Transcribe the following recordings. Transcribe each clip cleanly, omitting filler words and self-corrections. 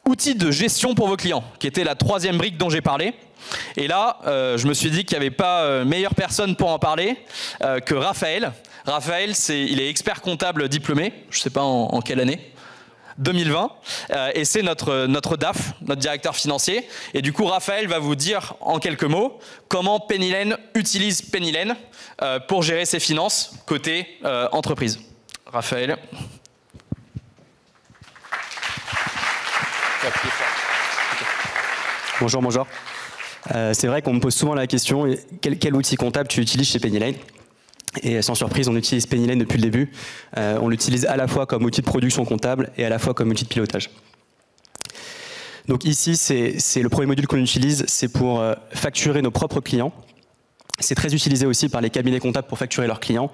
outils de gestion pour vos clients, qui était la troisième brique dont j'ai parlé. Et là, je me suis dit qu'il n'y avait pas meilleure personne pour en parler que Raphaël. Raphaël, il est expert comptable diplômé, je ne sais pas en quelle année, 2020, et c'est notre DAF, notre directeur financier. Et du coup, Raphaël va vous dire en quelques mots comment Pennylen utilise Pennylen pour gérer ses finances côté entreprise. Raphaël. Bonjour, bonjour. C'est vrai qu'on me pose souvent la question, quel outil comptable tu utilises chez Pennylen? Et sans surprise, on utilise Pennylen depuis le début. On l'utilise à la fois comme outil de production comptable et à la fois comme outil de pilotage. Donc ici, c'est le premier module qu'on utilise, c'est pour facturer nos propres clients. C'est très utilisé aussi par les cabinets comptables pour facturer leurs clients.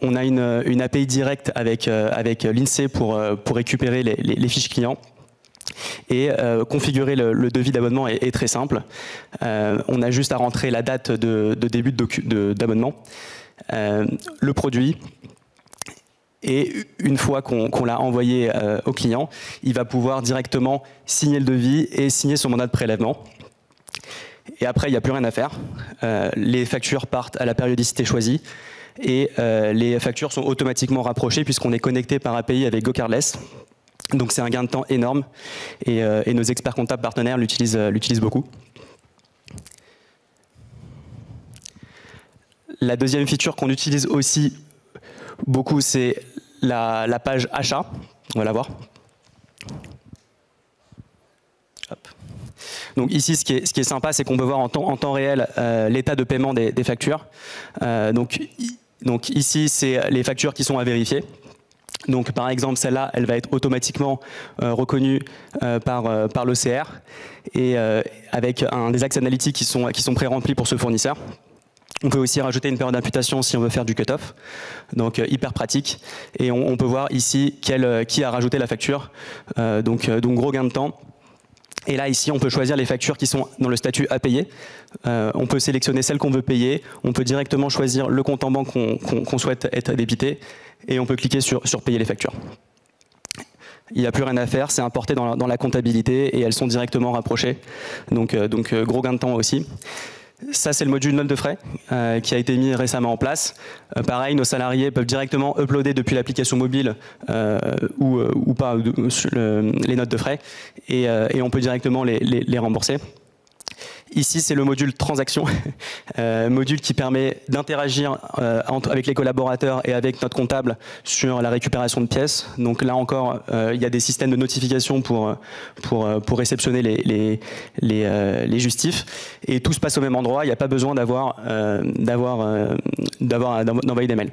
On a une API directe avec l'INSEE pour récupérer les fiches clients. Et configurer le devis d'abonnement est très simple. On a juste à rentrer la date de début d'abonnement, le produit, et une fois qu'on l'a envoyé au client, il va pouvoir directement signer le devis et signer son mandat de prélèvement. Et après, il n'y a plus rien à faire. Les factures partent à la périodicité choisie et les factures sont automatiquement rapprochées puisqu'on est connecté par API avec GoCardless. Donc c'est un gain de temps énorme et nos experts comptables partenaires l'utilisent beaucoup. La deuxième feature qu'on utilise aussi beaucoup, c'est la page achat. On va la voir. Hop. Donc ici, ce qui est sympa, c'est qu'on peut voir en temps réel l'état de paiement des factures. Donc ici, c'est les factures qui sont à vérifier. Donc par exemple, celle-là, elle va être automatiquement reconnue par l'OCR et avec des axes analytiques qui sont pré-remplis pour ce fournisseur. On peut aussi rajouter une période d'imputation si on veut faire du cut-off, donc hyper pratique. Et on peut voir ici qui a rajouté la facture, donc gros gain de temps. Et là, ici, on peut choisir les factures qui sont dans le statut à payer. On peut sélectionner celles qu'on veut payer. On peut directement choisir le compte en banque qu'on souhaite être débité. Et on peut cliquer sur payer les factures. Il n'y a plus rien à faire, c'est importé dans la comptabilité et elles sont directement rapprochées. Donc gros gain de temps aussi. Ça, c'est le module note de frais qui a été mis récemment en place. Pareil, nos salariés peuvent directement uploader depuis l'application mobile ou pas les notes de frais et on peut directement les rembourser. Ici, c'est le module transaction, module qui permet d'interagir avec les collaborateurs et avec notre comptable sur la récupération de pièces. Donc là encore, il y a des systèmes de notification pour réceptionner les justifs. Et tout se passe au même endroit, il n'y a pas besoin d'envoyer des mails.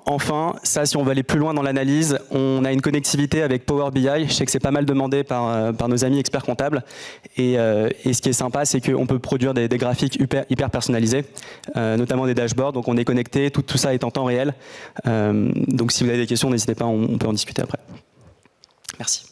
Enfin, ça, si on veut aller plus loin dans l'analyse, on a une connectivité avec Power BI. Je sais que c'est pas mal demandé par nos amis experts comptables. Et ce qui est sympa, c'est qu'on peut produire des graphiques hyper personnalisés, notamment des dashboards. Donc on est connecté, tout ça est en temps réel. Donc si vous avez des questions, n'hésitez pas, on peut en discuter après. Merci.